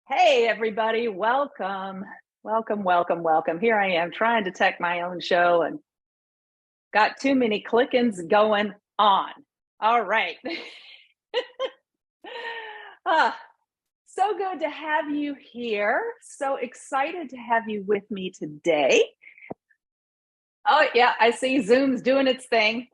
Hey, everybody, welcome. Welcome. Here I am trying to tech my own show and got too many click-ins going on. All right. ah, so good to have you here. So excited to have you with me today. Oh, yeah, I see Zoom's doing its thing.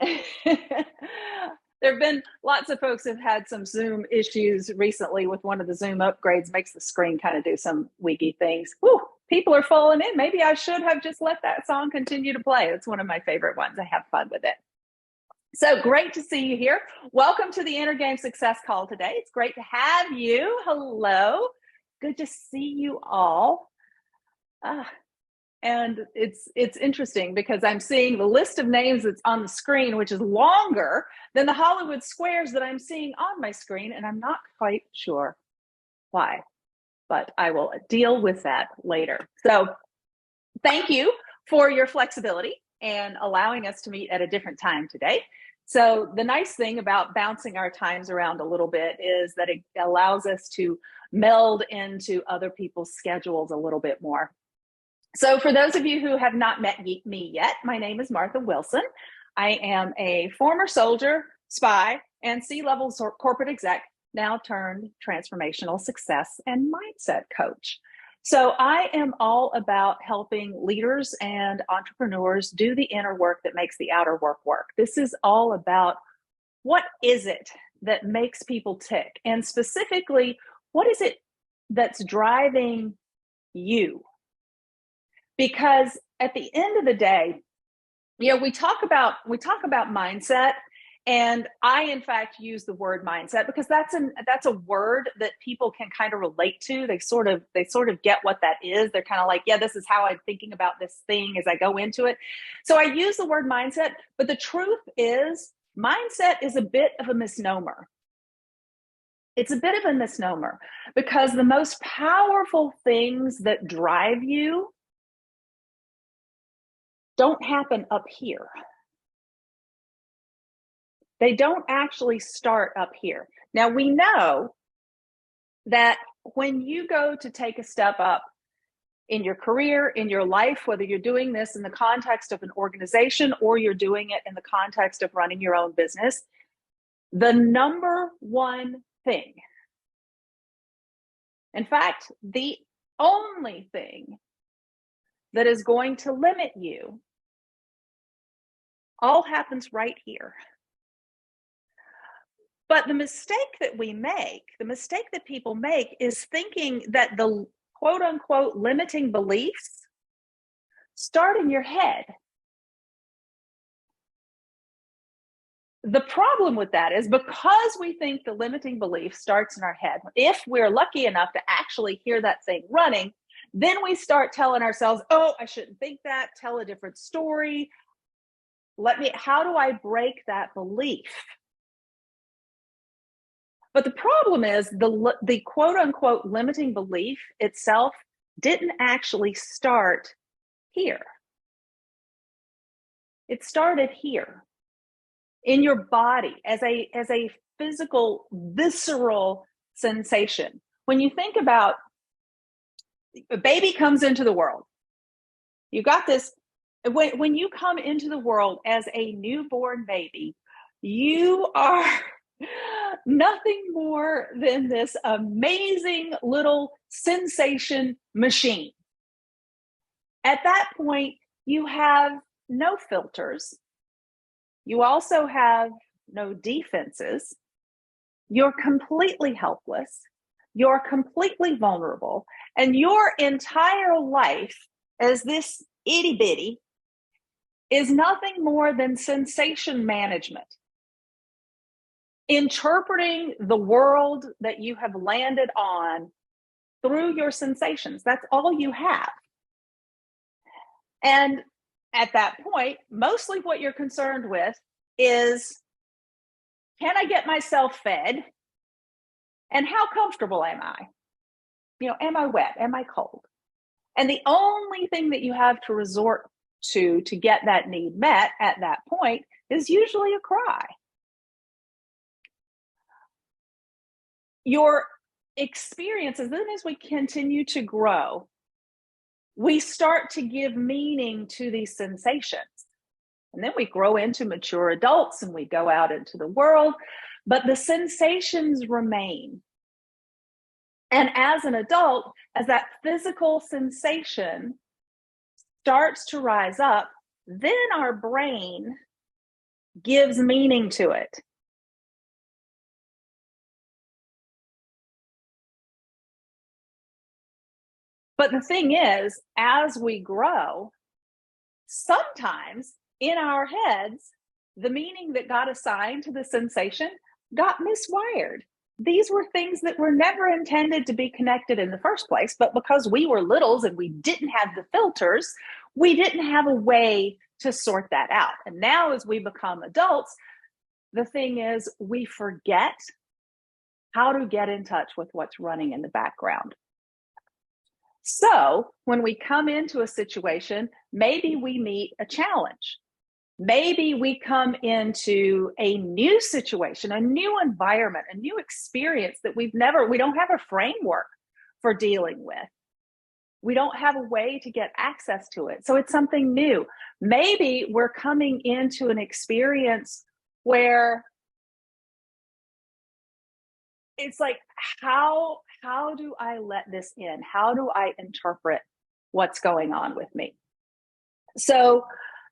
There have been lots of folks have had some Zoom issues recently with one of the Zoom upgrades, makes the screen kind of do some wiggy things. Whew, people are falling in. Maybe I should have just let that song continue to play. It's one of my favorite ones. I have fun with it. So great to see you here. Welcome to the Inner Game Success Call today. It's great to have you. Hello. Good to see you all. And it's interesting because I'm seeing the list of names that's on the screen, which is longer than the Hollywood squares that I'm seeing on my screen, and I'm not quite sure why, but I will deal with that later. So thank you for your flexibility and allowing us to meet at a different time today. So the nice thing about bouncing our times around a little bit is that it allows us to meld into other people's schedules a little bit more. So for those of you who have not met me yet, my name is Martha Wilson. I am a former soldier, spy, and C-level corporate exec, now turned transformational success and mindset coach. So I am all about helping leaders and entrepreneurs do the inner work that makes the outer work. This is all about what is it that makes people tick? And specifically, what is it that's driving you? Because at the end of the day, we talk about mindset, and I in fact use the word mindset because that's a word that people can kind of relate to. They sort of get what that is. They're kind of like, yeah, this is how I'm thinking about this thing as I go into it. So I use the word mindset, but the truth is mindset is a bit of a misnomer. It's a bit of a misnomer because the most powerful things that drive you don't happen up here. They don't actually start up here. Now, we know that when you go to take a step up in your career, in your life, whether you're doing this in the context of an organization or you're doing it in the context of running your own business, the number one thing, in fact, the only thing that is going to limit you all happens right here. But the mistake that we make, the mistake that people make is thinking that the quote unquote limiting beliefs start in your head. The problem with that is because we think the limiting belief starts in our head, if we're lucky enough to actually hear that thing running, then we start telling ourselves, oh, I shouldn't think that, tell a different story. How do I break that belief? But the problem is the quote unquote limiting belief itself didn't actually start here. It started here in your body as a physical, visceral sensation. When you think about a baby comes into the world, you got this. When you come into the world as a newborn baby, you are nothing more than this amazing little sensation machine. At that point, you have no filters. You also have no defenses. You're completely helpless. You're completely vulnerable. And your entire life as this itty bitty is nothing more than sensation management. Interpreting the world that you have landed on through your sensations. That's all you have. And at that point, mostly what you're concerned with is, can I get myself fed? And how comfortable am I? Am I wet? Am I cold? And the only thing that you have to resort to get that need met at that point is usually a cry. Your experiences, then as we continue to grow, we start to give meaning to these sensations. And then we grow into mature adults and we go out into the world, but the sensations remain. And as an adult, as that physical sensation starts to rise up, then our brain gives meaning to it. But the thing is, as we grow, sometimes in our heads, the meaning that got assigned to the sensation got miswired. These were things that were never intended to be connected in the first place, but because we were littles and we didn't have the filters, we didn't have a way to sort that out. And now as we become adults, the thing is we forget how to get in touch with what's running in the background. So when we come into a situation, maybe we meet a challenge. Maybe we come into a new situation, a new environment, a new experience that we don't have a framework for dealing with. We don't have a way to get access to it. So it's something new. Maybe we're coming into an experience where it's like, how do I let this in? How do I interpret what's going on with me? So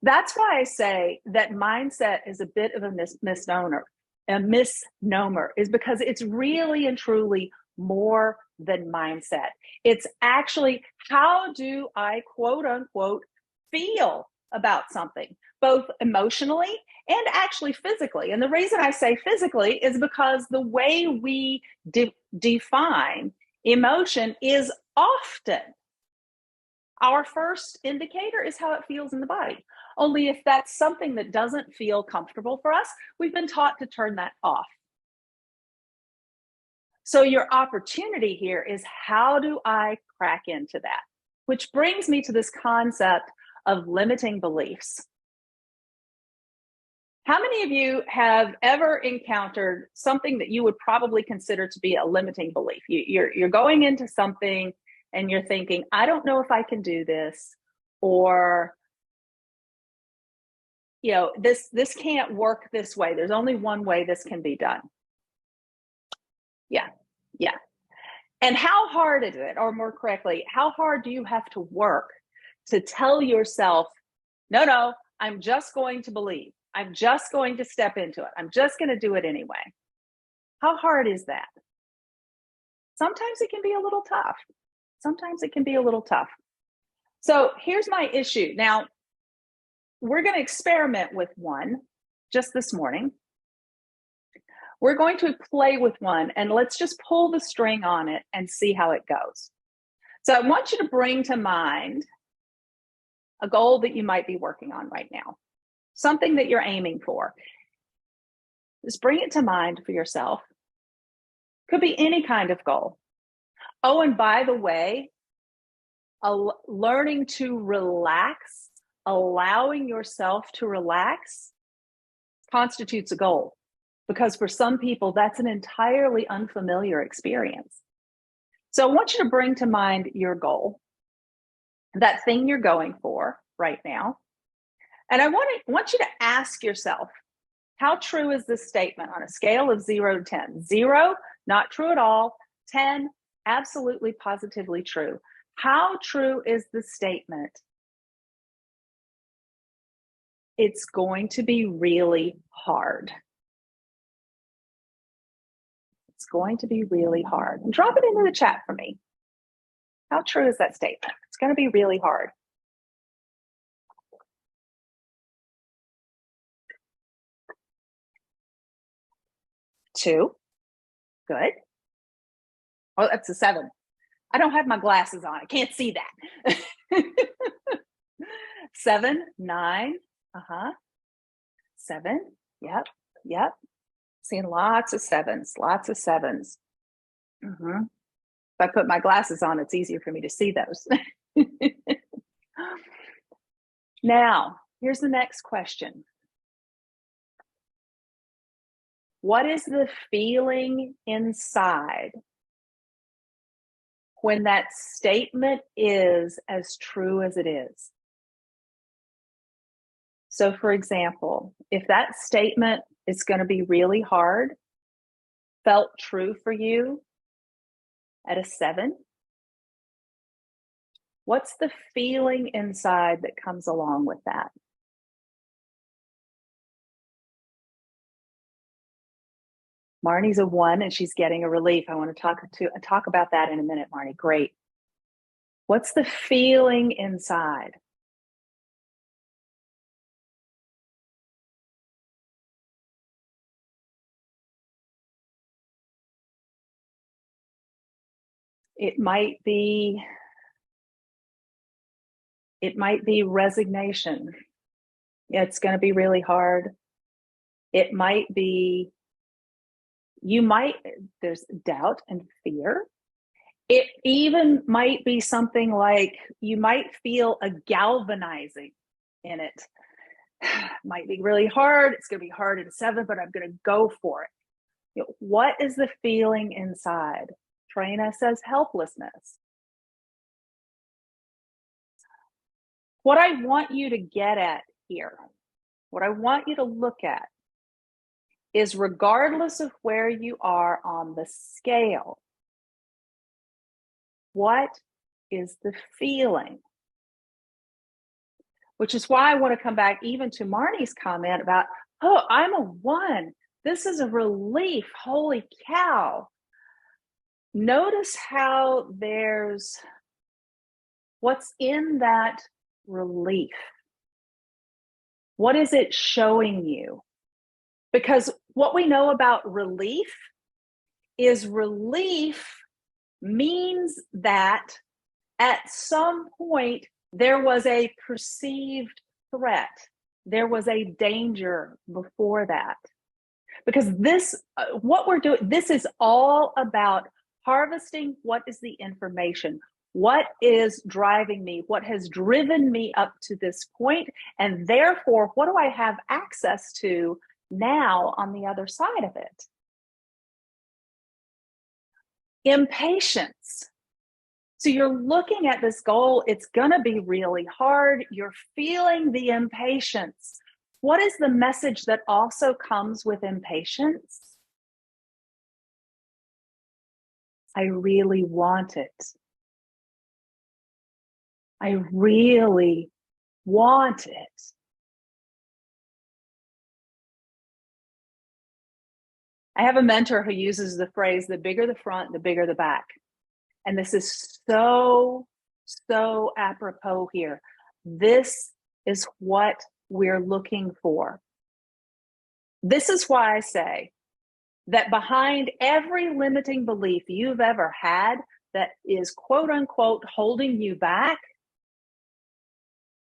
that's why I say that mindset is a bit of a misnomer. A misnomer is because it's really and truly more than mindset. It's actually, how do I, quote unquote, feel about something, both emotionally and actually physically. And the reason I say physically is because the way we define emotion is often our first indicator is how it feels in the body. Only if that's something that doesn't feel comfortable for us, we've been taught to turn that off. So your opportunity here is, how do I crack into that? Which brings me to this concept of limiting beliefs. How many of you have ever encountered something that you would probably consider to be a limiting belief? You're going into something and you're thinking, I don't know if I can do this, or this can't work this way. There's only one way this can be done. Yeah. And how hard is it, or more correctly, how hard do you have to work to tell yourself, no, I'm just going to believe. I'm just going to step into it. I'm just going to do it anyway. How hard is that? Sometimes it can be a little tough. So here's my issue. Now, we're going to experiment with one just this morning. We're going to play with one, and let's just pull the string on it and see how it goes. So I want you to bring to mind a goal that you might be working on right now, something that you're aiming for. Just bring it to mind for yourself. Could be any kind of goal. Oh, and by the way, learning to relax, allowing yourself to relax constitutes a goal, because for some people, that's an entirely unfamiliar experience. So I want you to bring to mind your goal, that thing you're going for right now. And I want you to ask yourself, how true is this statement on a scale of 0 to 10? 0, not true at all. 10, absolutely positively true. How true is the statement? It's going to be really hard. It's going to be really hard. And drop it into the chat for me. How true is that statement? It's going to be really hard. Two. Good. Oh, that's a 7. I don't have my glasses on. I can't see that. 7, 9. 7. Yep. Seeing lots of 7s. If I put my glasses on, it's easier for me to see those. Now, here's the next question. What is the feeling inside when that statement is as true as it is. So, for example, if that statement is going to be really hard, felt true for you at a 7, what's the feeling inside that comes along with that? Marnie's a 1 and she's getting a relief. I want to talk about that in a minute, Marnie. Great. What's the feeling inside? It might be resignation. Yeah, it's going to be really hard. It might be, there's doubt and fear. It even might be something like you might feel a galvanizing in it. Might be really hard. It's going to be hard at a 7, but I'm going to go for it. What is the feeling inside? Trina says helplessness. What I want you to get at here, what I want you to look at is, regardless of where you are on the scale, what is the feeling? Which is why I want to come back even to Marnie's comment about, oh, I'm a 1. This is a relief. Holy cow. Notice how what's in that relief. What is it showing you? Because what we know about relief means that at some point there was a perceived threat. There was a danger before that. Because what we're doing, this is all about harvesting what is the information, what is driving me, what has driven me up to this point, and therefore, what do I have access to now on the other side of it? Impatience. So you're looking at this goal, it's going to be really hard. You're feeling the impatience. What is the message that also comes with impatience? I really want it. I really want it. I have a mentor who uses the phrase, the bigger the front, the bigger the back. And this is so apropos here. This is what we're looking for. This is why I say that behind every limiting belief you've ever had that is quote unquote holding you back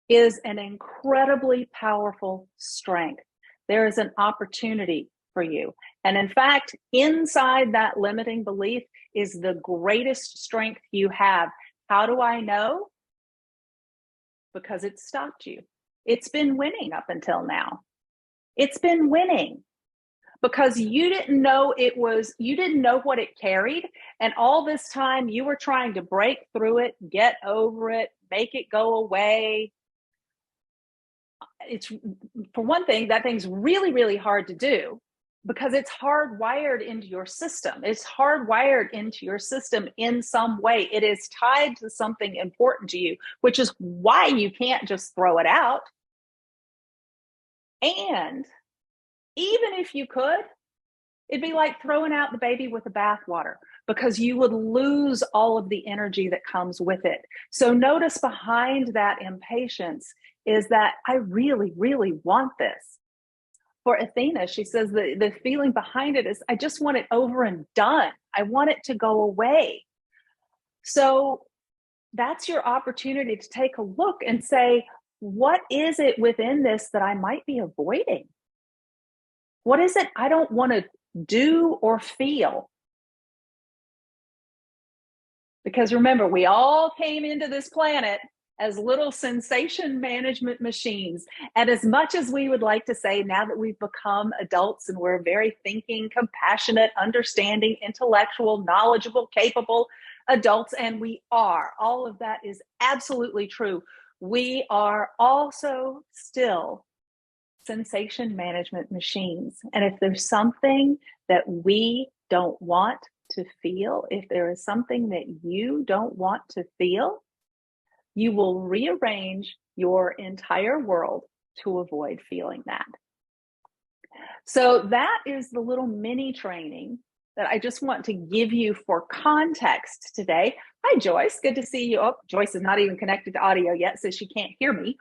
is an incredibly powerful strength. There is an opportunity for you. And in fact, inside that limiting belief is the greatest strength you have. How do I know? Because it stopped you. It's been winning up until now. It's been winning because you didn't know what it carried. And all this time you were trying to break through it, get over it, make it go away. It's, for one thing, that thing's really, really hard to do because it's hardwired into your system. It's hardwired into your system in some way. It is tied to something important to you, which is why you can't just throw it out. And even if you could, it'd be like throwing out the baby with the bathwater because you would lose all of the energy that comes with it. So notice behind that impatience is that I really, really want this. For Athena, she says the feeling behind it is, I just want it over and done. I want it to go away. So that's your opportunity to take a look and say, what is it within this that I might be avoiding? What is it I don't want to do or feel? Because remember, we all came into this planet as little sensation management machines. And as much as we would like to say, now that we've become adults and we're very thinking, compassionate, understanding, intellectual, knowledgeable, capable adults, and we are. All of that is absolutely true. We are also still sensation management machines. And if there's something that we don't want to feel, if there is something that you don't want to feel, you will rearrange your entire world to avoid feeling that. So that is the little mini training that I just want to give you for context today. Hi, Joyce. Good to see you. Oh, Joyce is not even connected to audio yet, so she can't hear me.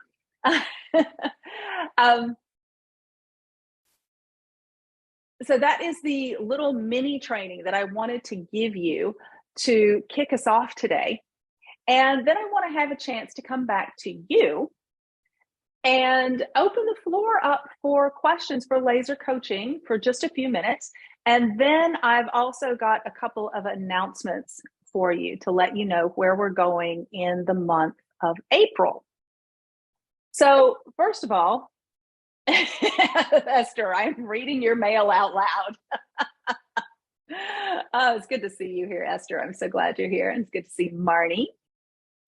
So that is the little mini training that I wanted to give you to kick us off today. And then I want to have a chance to come back to you and open the floor up for questions for laser coaching for just a few minutes. And then I've also got a couple of announcements for you to let you know where we're going in the month of April. So first of all, Esther, I'm reading your mail out loud. Oh, it's good to see you here, Esther. I'm so glad you're here. And it's good to see Marnie,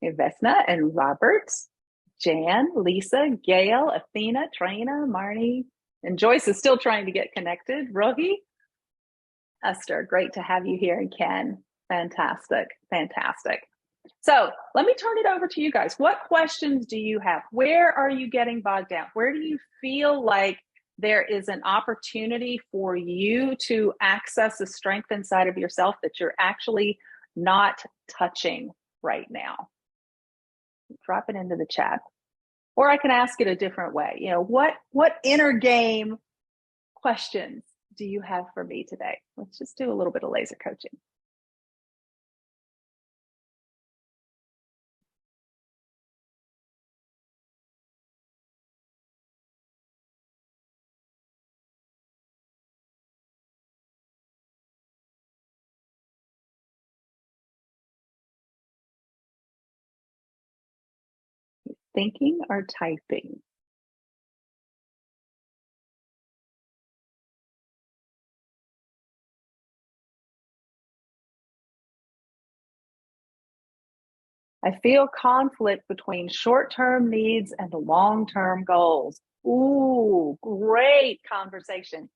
Vesna, and Robert, Jan, Lisa, Gail, Athena, Trina, Marnie, and Joyce is still trying to get connected. Rohi, Esther, great to have you here. And Ken, fantastic, fantastic. So let me turn it over to you guys. What questions do you have? Where are you getting bogged down? Where do you feel like there is an opportunity for you to access a strength inside of yourself that you're actually not touching right now? Drop it into the chat. Or I can ask it a different way. You know, what inner game questions do you have for me today? Let's just do a little bit of laser coaching. Thinking or typing? I feel conflict between short-term needs and long-term goals. Ooh, great conversation.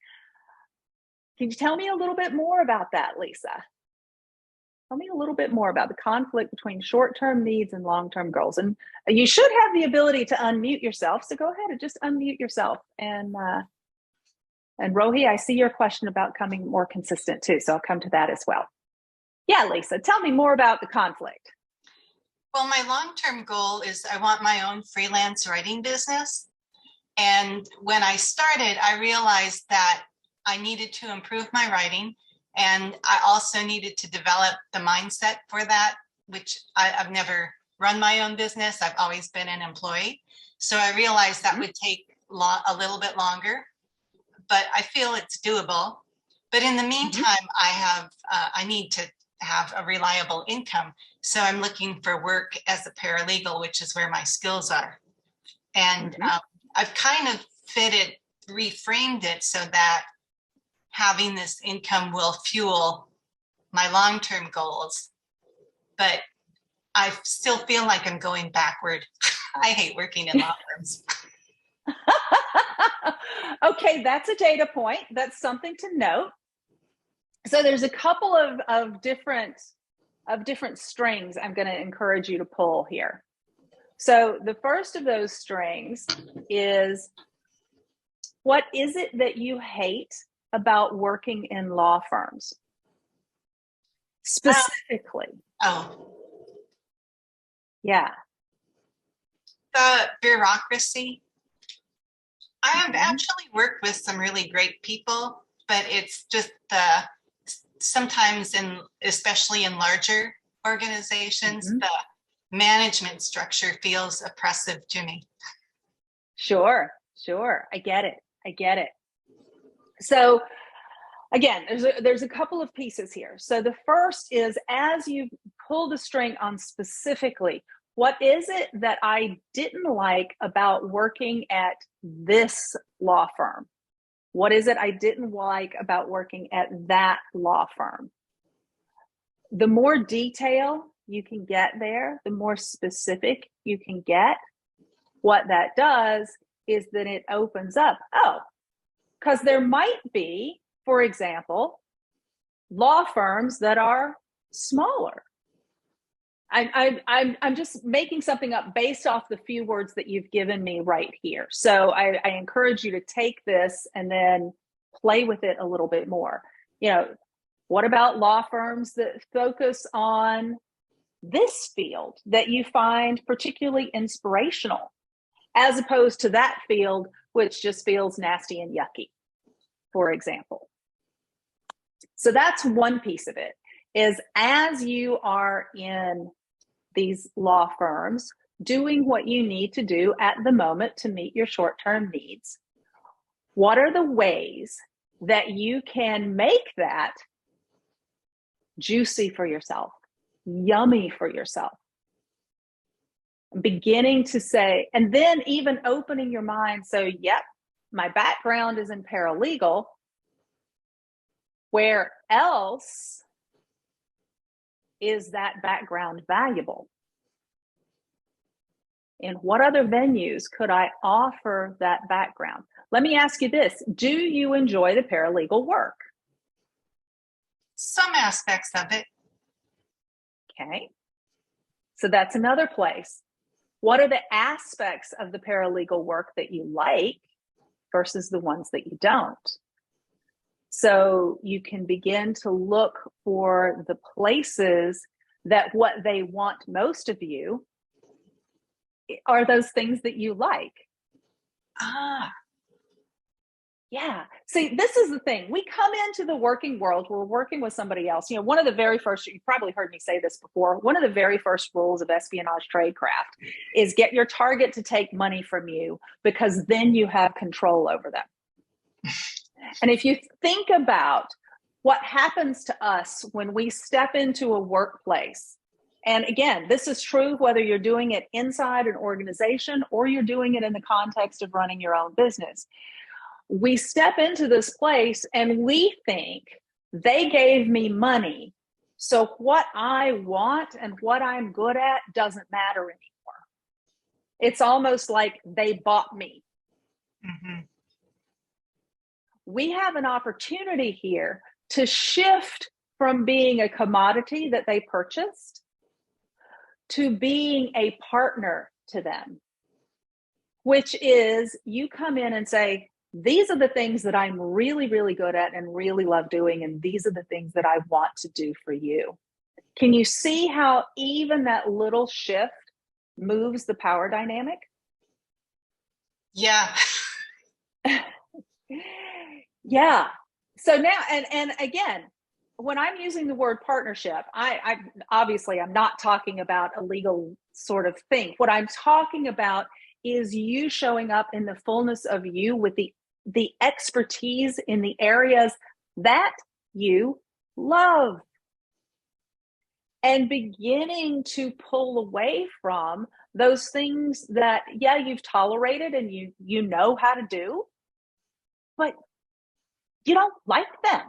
Can you tell me a little bit more about that, Lisa? Tell me a little bit more about the conflict between short-term needs and long-term goals. And you should have the ability to unmute yourself. So go ahead and just unmute yourself. And Rohi, I see your question about coming more consistent too. So I'll come to that as well. Yeah, Lisa, tell me more about the conflict. Well, my long-term goal is I want my own freelance writing business. And when I started, I realized that I needed to improve my writing. And I also needed to develop the mindset for that, which I've never run my own business. I've always been an employee. So I realized that would take a little bit longer, but I feel it's doable. But in the meantime, I need to have a reliable income. So I'm looking for work as a paralegal, which is where my skills are. And I've kind of reframed it so that having this income will fuel my long-term goals. But I still feel like I'm going backward. I hate working in law firms. Okay, that's a data point. That's something to note. So there's a couple of different strings I'm going to encourage you to pull here. So the first of those strings is, what is it that you hate about working in law firms? Specifically. Yeah. The bureaucracy. I have actually worked with some really great people, but it's just sometimes especially in larger organizations, the management structure feels oppressive to me. Sure. I get it. So again, there's a couple of pieces here. So the first is, as you pull the string on specifically, what is it that I didn't like about working at this law firm? What is it I didn't like about working at that law firm? The more detail you can get there, the more specific you can get. What that does is that it opens up, because there might be, for example, law firms that are smaller. I'm just making something up based off the few words that you've given me right here. So I encourage you to take this and then play with it a little bit more. What about law firms that focus on this field that you find particularly inspirational, as opposed to that field which just feels nasty and yucky, for example? So that's one piece of it, is as you are in these law firms doing what you need to do at the moment to meet your short-term needs, what are the ways that you can make that juicy for yourself, yummy for yourself? Beginning to say, and then even opening your mind. So, yep, my background is in paralegal. Where else is that background valuable? In what other venues could I offer that background? Let me ask you this. Do you enjoy the paralegal work? Some aspects of it. Okay. So that's another place. What are the aspects of the paralegal work that you like versus the ones that you don't? So you can begin to look for the places that what they want most of you are those things that you like. Yeah. See, this is the thing. We come into the working world, we're working with somebody else. One of the very first, you probably heard me say this before, one of the very first rules of espionage tradecraft is get your target to take money from you, because then you have control over them. And if you think about what happens to us when we step into a workplace, and again, this is true whether you're doing it inside an organization or you're doing it in the context of running your own business. We step into this place and we think they gave me money, so what I want and what I'm good at doesn't matter anymore. It's almost like they bought me. Mm-hmm. We have an opportunity here to shift from being a commodity that they purchased to being a partner to them, which is you come in and say, these are the things that I'm really, really good at and really love doing, and these are the things that I want to do for you. Can you see how even that little shift moves the power dynamic? Yeah. Yeah. So now, and again, when I'm using the word partnership, I obviously I'm not talking about a legal sort of thing. What I'm talking about is you showing up in the fullness of you with the expertise in the areas that you love, and beginning to pull away from those things that, yeah, you've tolerated and you know how to do, but you don't like them.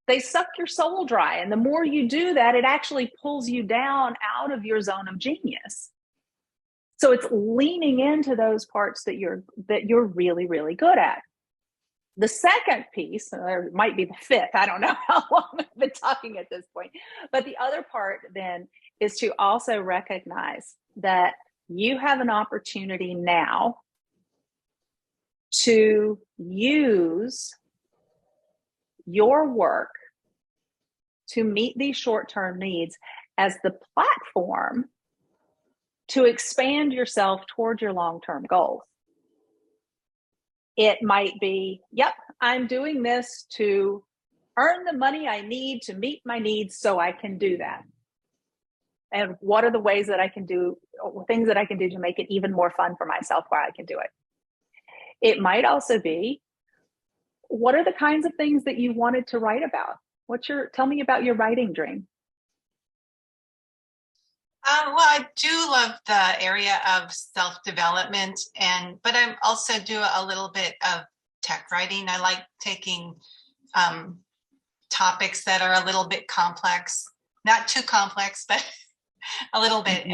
They suck your soul dry. And the more you do that, it actually pulls you down out of your zone of genius. So it's leaning into those parts that you're really, really good at. The second piece, or it might be the fifth, I don't know how long I've been talking at this point, but the other part then is to also recognize that you have an opportunity now to use your work to meet these short-term needs as the platform to expand yourself toward your long-term goals. It might be, yep, I'm doing this to earn the money I need to meet my needs so I can do that. And what are the ways that I can do, things that I can do to make it even more fun for myself while I can do it? It might also be, what are the kinds of things that you wanted to write about? Tell me about your writing dream. Well, I do love the area of self-development, but I also do a little bit of tech writing. I like taking topics that are a little bit complex, not too complex, but a little bit,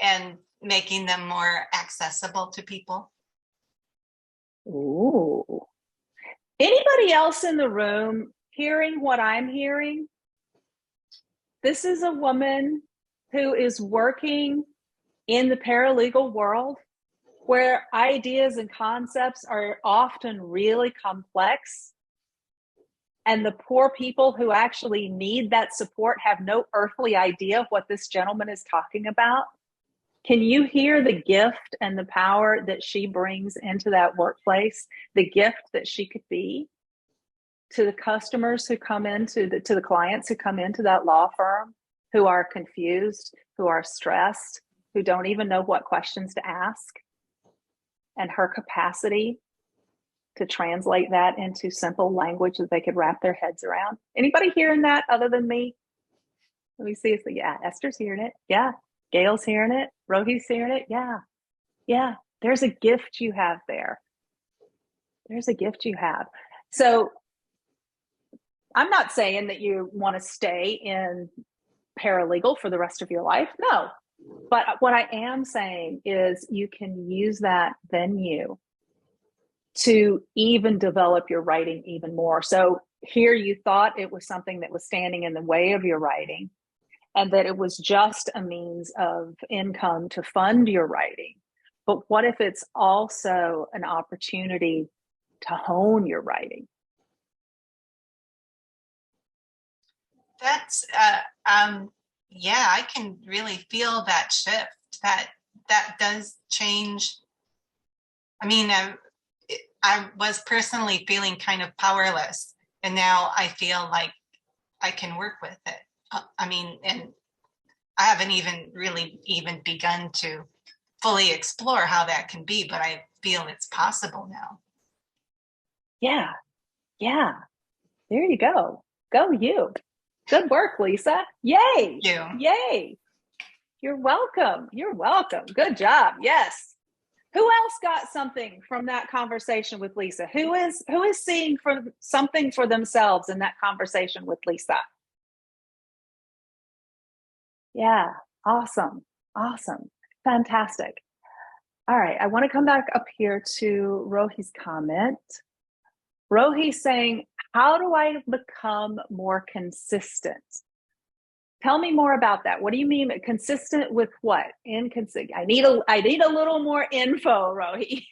and making them more accessible to people. Ooh. Anybody else in the room hearing what I'm hearing? This is a woman who is working in the paralegal world where ideas and concepts are often really complex. And the poor people who actually need that support have no earthly idea of what this gentleman is talking about. Can you hear the gift and the power that she brings into that workplace? The gift that she could be to the customers who come into to the clients who come into that law firm, who are confused, who are stressed, who don't even know what questions to ask, and her capacity to translate that into simple language that they could wrap their heads around. Anybody hearing that other than me? Let me see. Yeah, Esther's hearing it. Yeah. Gail's hearing it. Rohi's hearing it. Yeah. Yeah. There's a gift you have there. There's a gift you have. So I'm not saying that you want to stay in paralegal for the rest of your life. No. But what I am saying is you can use that venue to even develop your writing even more. So here you thought it was something that was standing in the way of your writing, and that it was just a means of income to fund your writing. But what if it's also an opportunity to hone your writing? That's, yeah, I can really feel that shift. That does change. I mean, I was personally feeling kind of powerless, and now I feel like I can work with it. I mean, and I haven't even begun to fully explore how that can be, but I feel it's possible now. Yeah. Yeah. There you go. Go you. Good work, Lisa. Yay. You. Yay. You're welcome. You're welcome. Good job. Yes. Who else got something from that conversation with Lisa? Who is seeing something for themselves in that conversation with Lisa? Yeah, awesome. Awesome. Fantastic. All right, I want to come back up here to Rohi's comment. Rohi's saying, how do I become more consistent? Tell me more about that. What do you mean consistent with what? Inconsistent. I need a little more info, Rohi.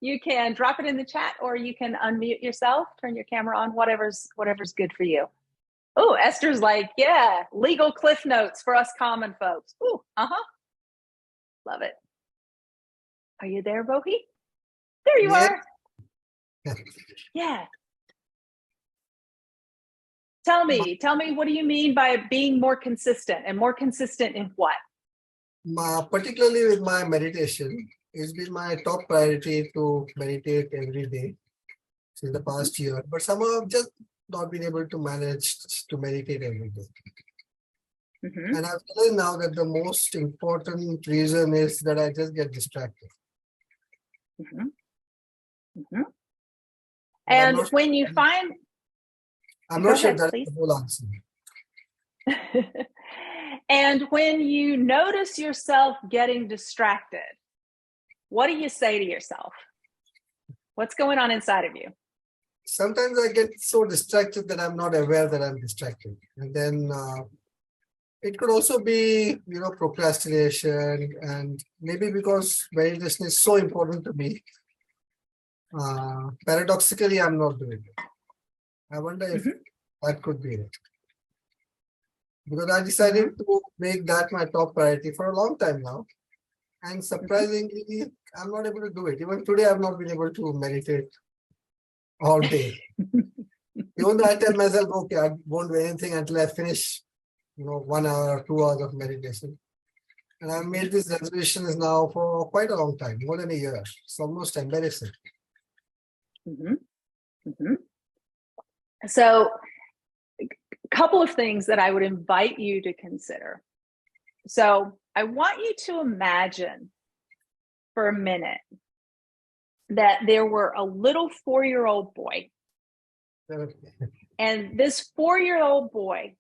You can drop it in the chat, or you can unmute yourself, turn your camera on, whatever's good for you. Oh, Esther's like, yeah, legal cliff notes for us common folks. Ooh, love it. Are you there, Rohi? There you are. Yeah. Tell me, what do you mean by being more consistent, and more consistent in what? Particularly with my meditation, it's been my top priority to meditate every day since the past year, but somehow I've just not been able to manage to meditate every day. And I've realized now that the most important reason is that I just get distracted. And when you find... I'm not sure that's the whole answer. And when you notice yourself getting distracted, what do you say to yourself? What's going on inside of you? Sometimes I get so distracted that I'm not aware that I'm distracted. And then it could also be, procrastination, and maybe because meditation is so important to me, paradoxically, I'm not doing it. I wonder if that could be it. Because I decided to make that my top priority for a long time now. And surprisingly, I'm not able to do it. Even today, I've not been able to meditate all day. Even though I tell myself, okay, I won't do anything until I finish, 1 hour or 2 hours of meditation. And I've made these resolutions now for quite a long time, more than a year. It's almost embarrassing. So, a couple of things that I would invite you to consider. So, I want you to imagine for a minute that there were a little 4-year-old boy Okay. And this 4-year-old boy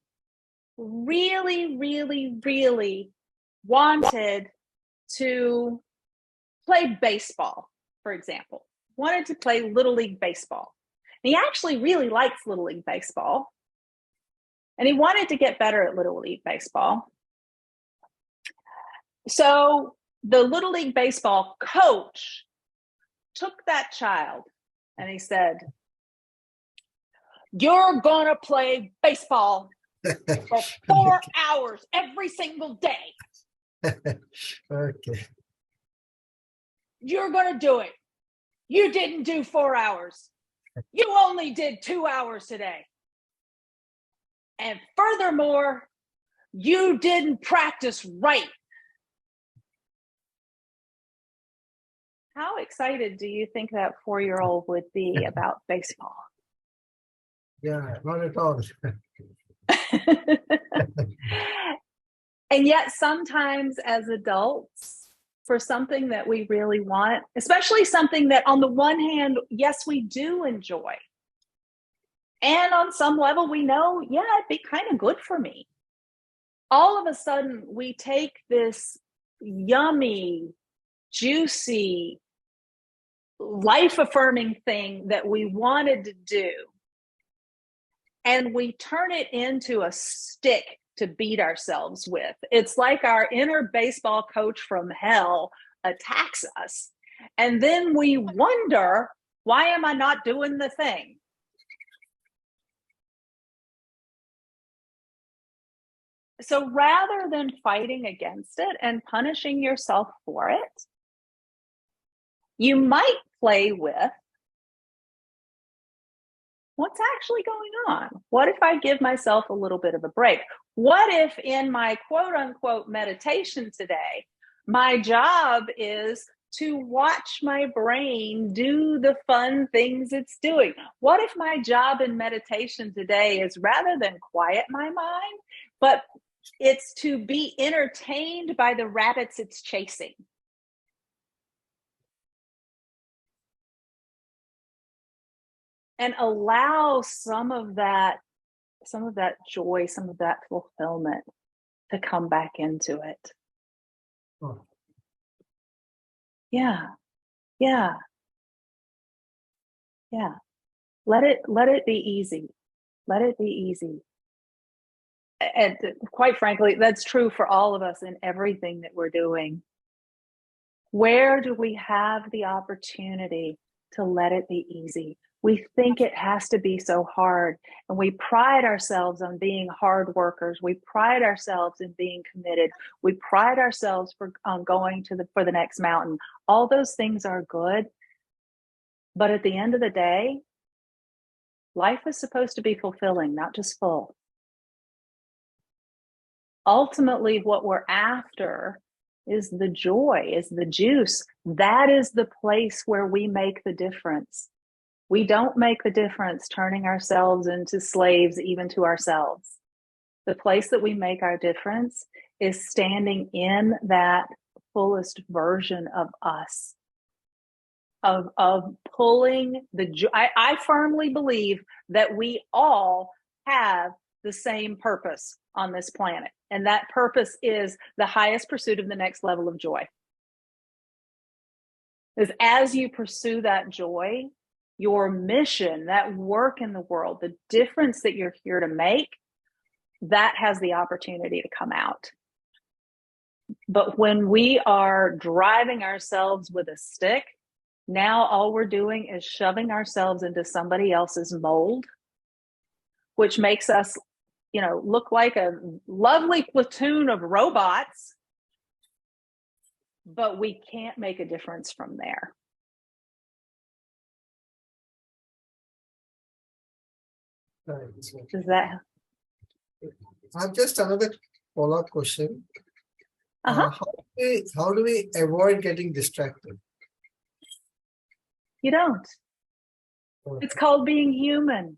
really, really, really wanted to play baseball, for example, wanted to play Little League Baseball. And he actually really likes Little League Baseball. And he wanted to get better at Little League Baseball. So the Little League Baseball coach took that child and he said, "You're going to play baseball for 4 hours every single day. Okay. You're going to do it. You didn't do 4 hours. You only did 2 hours today. And furthermore, you didn't practice right." How excited do you think that 4-year-old would be about baseball? Yeah, not at all. And yet sometimes as adults, for something that we really want, especially something that on the one hand, yes, we do enjoy. And on some level, we know, yeah, it'd be kind of good for me. All of a sudden, we take this yummy, juicy, life-affirming thing that we wanted to do, and we turn it into a stick to beat ourselves with. It's like our inner baseball coach from hell attacks us. And then we wonder, why am I not doing the thing? So rather than fighting against it and punishing yourself for it, you might play with, what's actually going on? What if I give myself a little bit of a break? What if in my quote unquote meditation today, my job is to watch my brain do the fun things it's doing? What if my job in meditation today is, rather than quiet my mind, but it's to be entertained by the rabbits it's chasing? And allow some of that joy, some of that fulfillment to come back into it. Oh. Yeah. Let it be easy. Let it be easy. And quite frankly, that's true for all of us in everything that we're doing. Where do we have the opportunity to let it be easy? We think it has to be so hard, and we pride ourselves on being hard workers. We pride ourselves in being committed. We pride ourselves on going for the next mountain. All those things are good, but at the end of the day, life is supposed to be fulfilling, not just full. Ultimately, what we're after is the joy, is the juice. That is the place where we make the difference. We don't make the difference turning ourselves into slaves, even to ourselves. The place that we make our difference is standing in that fullest version of us, of pulling the joy. I firmly believe that we all have the same purpose on this planet. And that purpose is the highest pursuit of the next level of joy. Because as you pursue that joy, your mission, that work in the world, the difference that you're here to make, that has the opportunity to come out. But when we are driving ourselves with a stick, now all we're doing is shoving ourselves into somebody else's mold, which makes us, look like a lovely platoon of robots, but we can't make a difference from there. Does that? I have just another follow-up question. Uh-huh. How do we avoid getting distracted? You don't. It's called being human.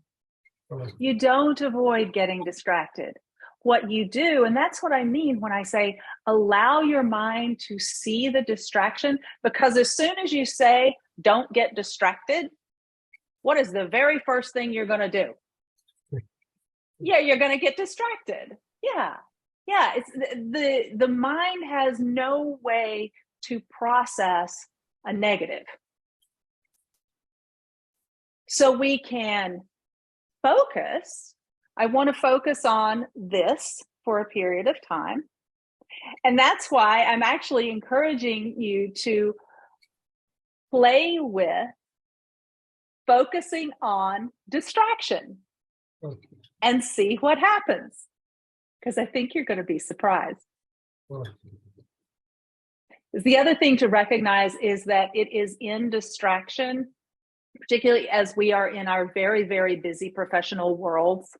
You don't avoid getting distracted. What you do, and that's what I mean when I say allow your mind to see the distraction, because as soon as you say don't get distracted, what is the very first thing you're going to do? Yeah, you're going to get distracted. Yeah. It's the mind has no way to process a negative. So we can focus. I want to focus on this for a period of time. And that's why I'm actually encouraging you to play with focusing on distraction and see what happens. Because I think you're going to be surprised. The other thing to recognize is that it is in distraction, particularly as we are in our very, very busy professional worlds.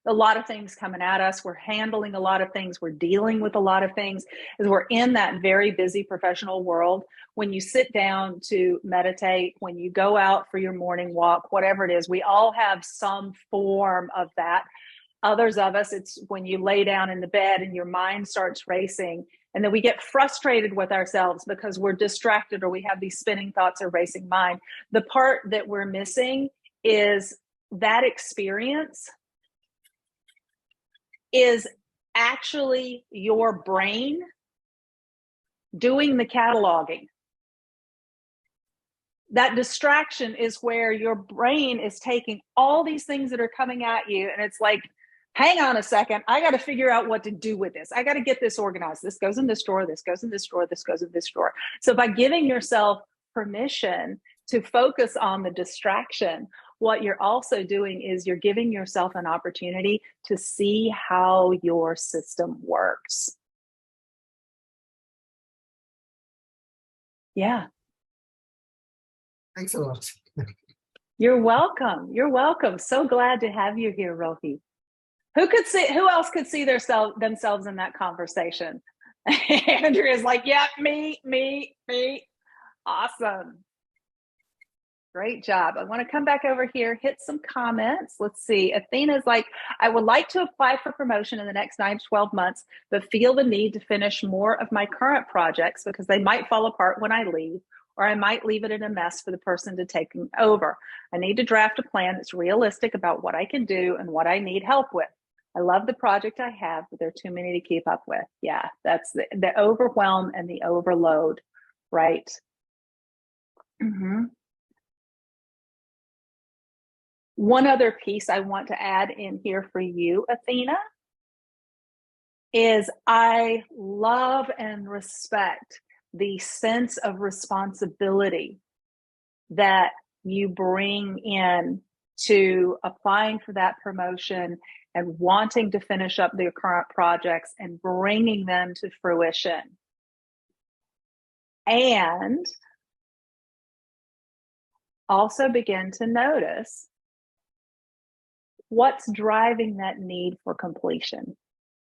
A lot of things coming at us. We're handling a lot of things. We're dealing with a lot of things. As we're in that very busy professional world, when you sit down to meditate, when you go out for your morning walk, whatever it is, we all have some form of that. Others of us, it's when you lay down in the bed and your mind starts racing, and then we get frustrated with ourselves because we're distracted or we have these spinning thoughts or racing mind. The part that we're missing is that experience is actually your brain doing the cataloging. That distraction is where your brain is taking all these things that are coming at you, and it's like, hang on a second, I got to figure out what to do with this. I got to get this organized. This goes in this drawer, this goes in this drawer, this goes in this drawer. So by giving yourself permission to focus on the distraction, what you're also doing is you're giving yourself an opportunity to see how your system works. Yeah. Thanks a lot. You're welcome. You're welcome. So glad to have you here, Rohi. Who else could see themselves in that conversation? Andrea's like, yeah, me. Awesome. Great job. I want to come back over here, hit some comments. Let's see. Athena's like, I would like to apply for promotion in the next 9 to 12 months, but feel the need to finish more of my current projects because they might fall apart when I leave, or I might leave it in a mess for the person to take over. I need to draft a plan that's realistic about what I can do and what I need help with. I love the project I have, but there are too many to keep up with. Yeah, that's the overwhelm and the overload, right? Mm-hmm. One other piece I want to add in here for you, Athena, is I love and respect the sense of responsibility that you bring in to applying for that promotion and wanting to finish up their current projects and bringing them to fruition. And also begin to notice what's driving that need for completion.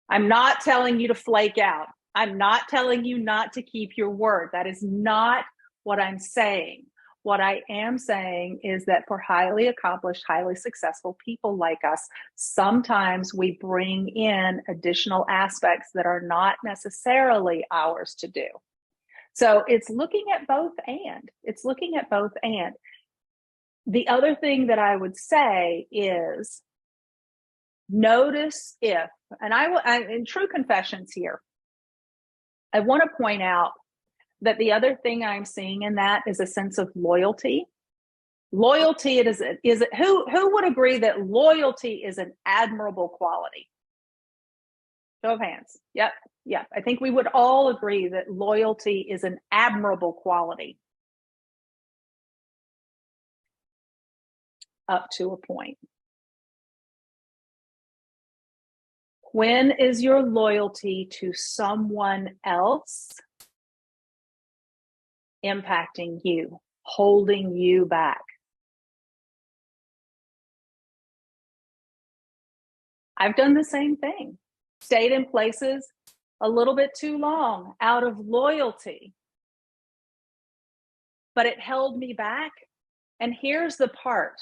I'm not telling you to flake out. I'm not telling you not to keep your word. That is not what I'm saying. What I am saying is that for highly accomplished, highly successful people like us, sometimes we bring in additional aspects that are not necessarily ours to do. So it's looking at both and. It's looking at both and. The other thing that I would say is notice if, and in true confessions here, I want to point out that the other thing I'm seeing in that is a sense of loyalty. Loyalty, who would agree that loyalty is an admirable quality? Show of hands. Yep. I think we would all agree that loyalty is an admirable quality. Up to a point. When is your loyalty to someone else impacting you, holding you back? I've done the same thing. Stayed in places a little bit too long out of loyalty, but it held me back. And here's the part.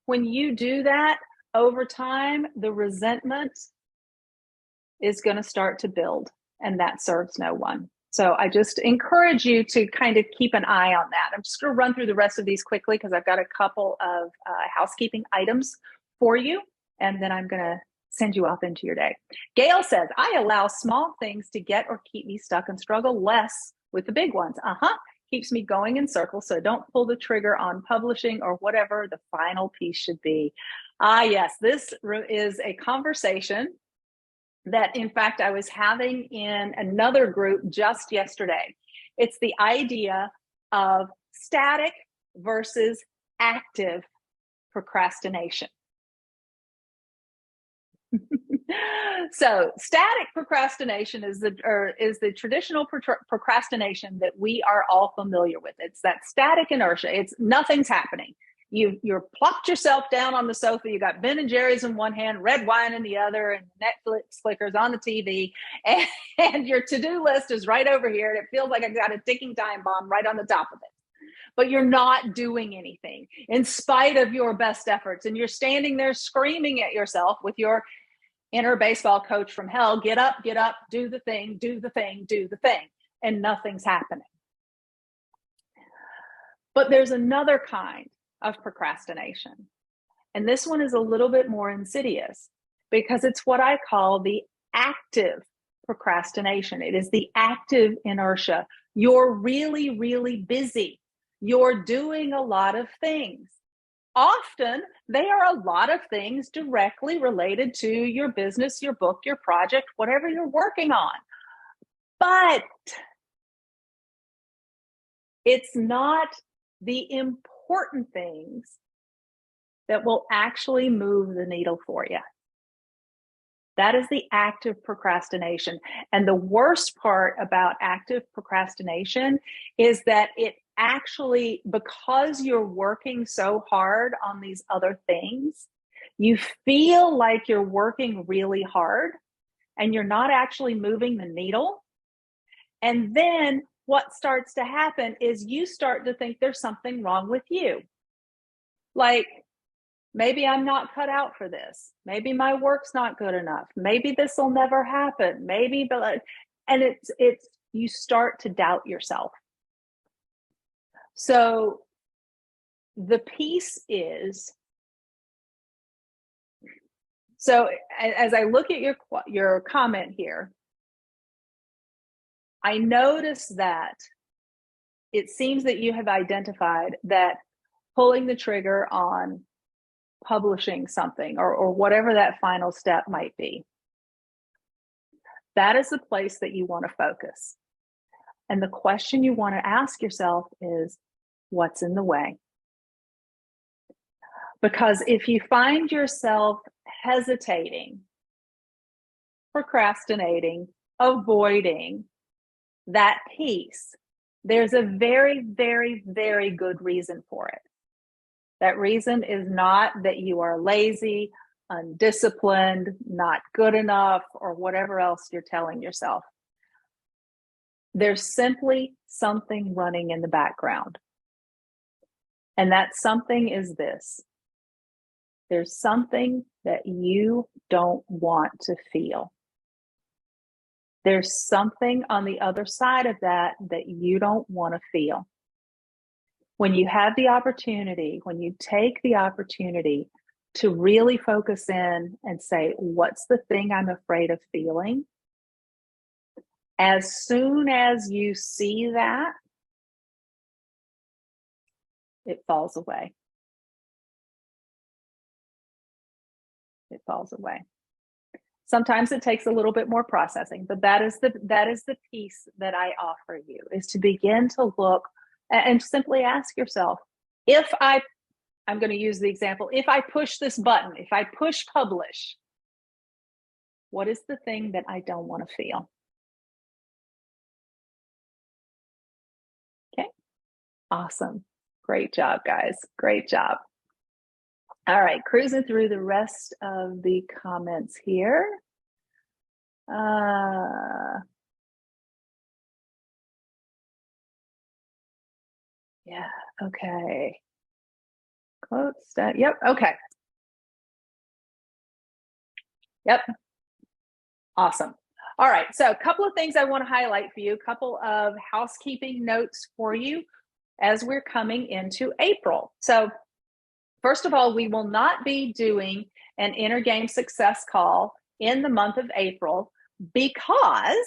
When you do that, over time, the resentment is going to start to build, and that serves no one. So I just encourage you to kind of keep an eye on that. I'm just going to run through the rest of these quickly because I've got a couple of housekeeping items for you, and then I'm going to send you off into your day. Gail says, I allow small things to get or keep me stuck and struggle less with the big ones. Keeps me going in circles, so don't pull the trigger on publishing or whatever the final piece should be. Yes, this is a conversation that, in fact, I was having in another group just yesterday. It's the idea of static versus active procrastination. So static procrastination is the traditional procrastination that we are all familiar with. It's that static inertia. It's nothing's happening. You're plopped yourself down on the sofa. You got Ben and Jerry's in one hand, red wine in the other, and Netflix flickers on the TV, and your to-do list is right over here. And it feels like I've got a ticking time bomb right on the top of it. But you're not doing anything in spite of your best efforts. And you're standing there screaming at yourself with your inner baseball coach from hell, get up, do the thing, do the thing, do the thing. And nothing's happening. But there's another kind of procrastination. And this one is a little bit more insidious because it's what I call the active procrastination. It is the active inertia. You're really, really busy. You're doing a lot of things. Often they are a lot of things directly related to your business, your book, your project, whatever you're working on. But it's not the important things that will actually move the needle for you. That is the active procrastination. And the worst part about active procrastination is that it actually, because you're working so hard on these other things, you feel like you're working really hard and you're not actually moving the needle. And then what starts to happen is you start to think there's something wrong with you. Like, maybe I'm not cut out for this. Maybe my work's not good enough. Maybe this will never happen. And it's you start to doubt yourself. So the piece is, so as I look at your comment here, I notice that it seems that you have identified that pulling the trigger on publishing something or whatever that final step might be, that is the place that you want to focus. And the question you want to ask yourself is, what's in the way? Because if you find yourself hesitating, procrastinating, avoiding that piece, there's a very, very, very good reason for it. That reason is not that you are lazy, undisciplined, not good enough, or whatever else you're telling yourself. There's simply something running in the background. And that something is this. There's something that you don't want to feel. There's something on the other side of that you don't want to feel. When you have the opportunity, when you take the opportunity to really focus in and say, what's the thing I'm afraid of feeling? As soon as you see that, it falls away. It falls away. Sometimes it takes a little bit more processing, but that is the piece that I offer you, is to begin to look and simply ask yourself, I'm going to use the example, if I push this button, if I push publish, what is the thing that I don't want to feel? Okay, awesome. Great job, guys. Great job. All right, cruising through the rest of the comments here. Yeah, okay. Quotes, yep, okay. Yep, awesome. All right, so a couple of things I want to highlight for you, a couple of housekeeping notes for you as we're coming into April. So first of all, we will not be doing an inner game success call in the month of April because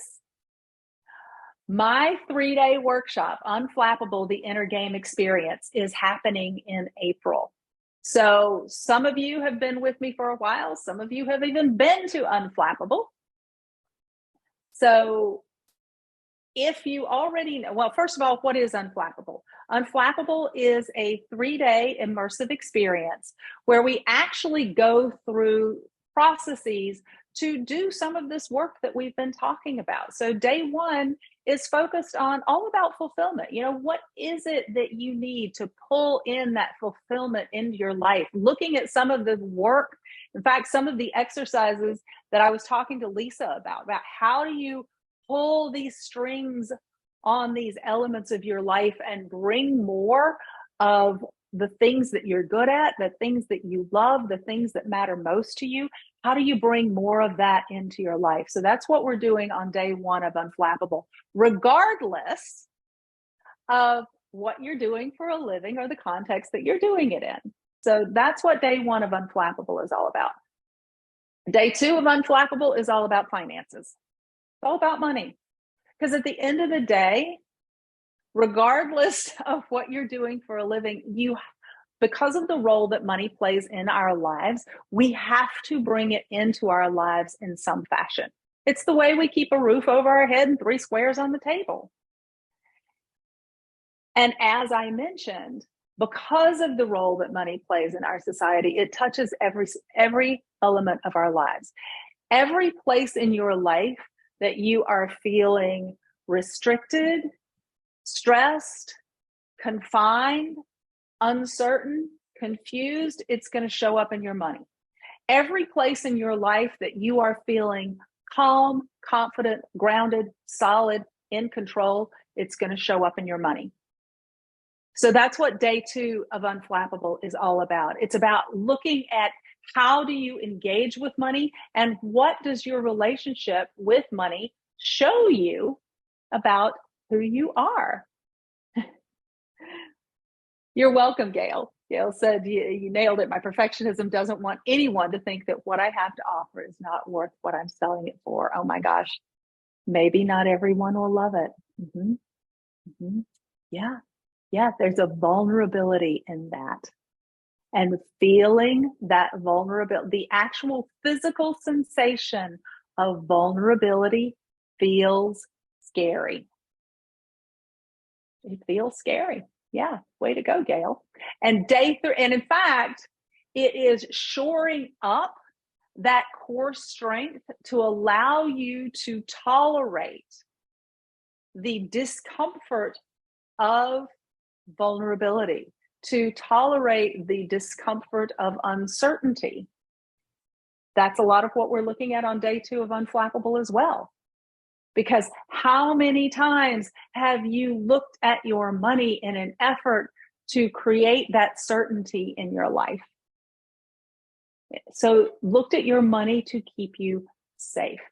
my 3-day workshop, Unflappable, the Inner Game Experience, is happening in April. So some of you have been with me for a while. Some of you have even been to Unflappable. So if you already know, well, first of all, what is Unflappable? Unflappable is a 3-day immersive experience where we actually go through processes to do some of this work that we've been talking about. So day 1 is focused on all about fulfillment. You know, what is it that you need to pull in that fulfillment into your life? Looking at some of the work, in fact, some of the exercises that I was talking to Lisa about how do you pull these strings on these elements of your life and bring more of the things that you're good at, the things that you love, the things that matter most to you. How do you bring more of that into your life? So that's what we're doing on day 1 of Unflappable, regardless of what you're doing for a living or the context that you're doing it in. So that's what day 1 of Unflappable is all about. Day 2 of Unflappable is all about finances. It's all about money. Because at the end of the day, regardless of what you're doing for a living, because of the role that money plays in our lives, we have to bring it into our lives in some fashion. It's the way we keep a roof over our head and 3 squares on the table. And as I mentioned, because of the role that money plays in our society, it touches every element of our lives. Every place in your life that you are feeling restricted, stressed, confined, uncertain, confused, it's going to show up in your money. Every place in your life that you are feeling calm, confident, grounded, solid, in control, it's going to show up in your money. So that's what day 2 of Unflappable is all about. It's about looking at how do you engage with money and what does your relationship with money show you about who you are. You're welcome, Gail. Gail said, you nailed it. My perfectionism doesn't want anyone to think that what I have to offer is not worth what I'm selling it for. Oh my gosh. Maybe not everyone will love it. Mm-hmm. Mm-hmm. Yeah. Yeah. There's a vulnerability in that. And feeling that vulnerability, the actual physical sensation of vulnerability feels scary. It feels scary. Yeah, way to go, Gail. And day 3, and in fact, it is shoring up that core strength to allow you to tolerate the discomfort of vulnerability, to tolerate the discomfort of uncertainty. That's a lot of what we're looking at on day 2 of Unflappable as well. Because how many times have you looked at your money in an effort to create that certainty in your life? So looked at your money to keep you safe.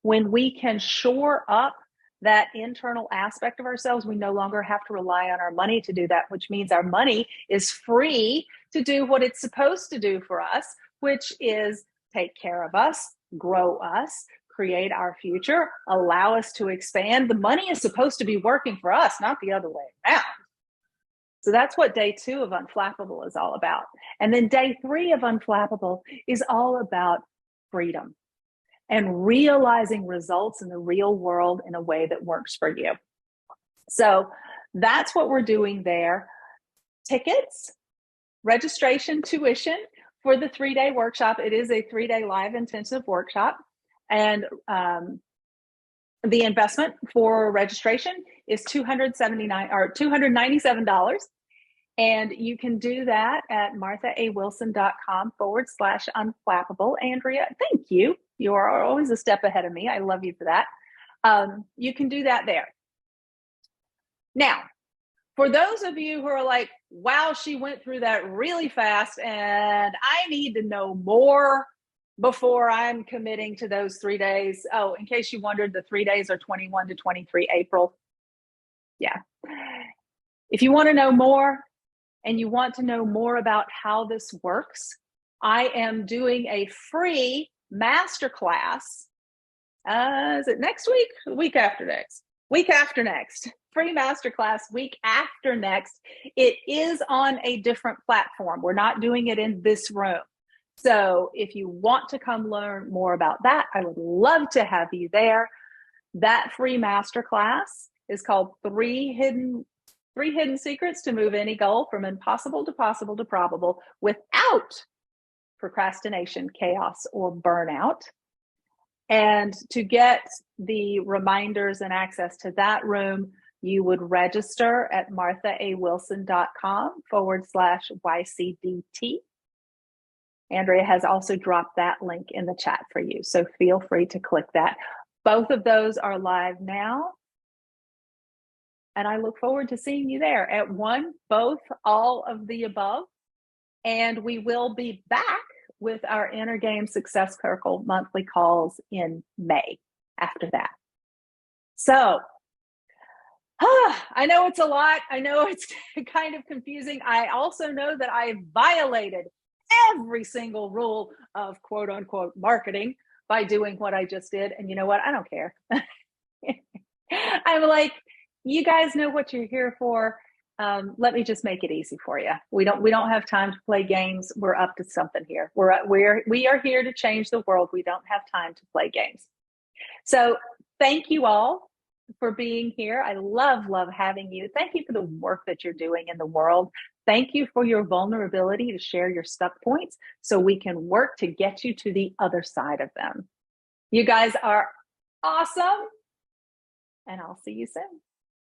When we can shore up that internal aspect of ourselves, we no longer have to rely on our money to do that, which means our money is free to do what it's supposed to do for us, which is take care of us, grow us, create our future, allow us to expand. The money is supposed to be working for us, not the other way around. So that's what day 2 of Unflappable is all about. And then day 3 of Unflappable is all about freedom and realizing results in the real world in a way that works for you. So that's what we're doing there. Tickets, registration, tuition for the 3-day workshop. It is a 3-day live intensive workshop. And the investment for registration is $297. And you can do that at marthaawilson.com/unflappable. Andrea, thank you. You are always a step ahead of me. I love you for that. You can do that there. Now, for those of you who are like, wow, she went through that really fast and I need to know more. before I'm committing to those 3 days. Oh, in case you wondered, the 3 days are 21 to 23 April. Yeah. If you want to know more and you want to know more about how this works, I am doing a free masterclass. Is it next week? The week after next? Week after next. Free masterclass week after next. It is on a different platform. We're not doing it in this room. So if you want to come learn more about that, I would love to have you there. That free masterclass is called Three Hidden Secrets to Move Any Goal from Impossible to Possible to Probable without procrastination, chaos, or burnout. And to get the reminders and access to that room, you would register at marthaawilson.com/YCDT. Andrea has also dropped that link in the chat for you, so feel free to click that. Both of those are live now. And I look forward to seeing you there at one, both, all of the above. And we will be back with our Inner Game Success Circle monthly calls in May after that. So, I know it's a lot. I know it's kind of confusing. I also know that I violated every single rule of quote unquote marketing by doing what I just did. And you know what? I don't care. I'm like, you guys know what you're here for. Let me just make it easy for you. We don't have time to play games. We're up to something here. We are here to change the world. We don't have time to play games. So thank you all for being here. I love having you. Thank you for the work that you're doing in the world. Thank you for your vulnerability to share your stuck points so we can work to get you to the other side of them. You guys are awesome, and I'll see you soon.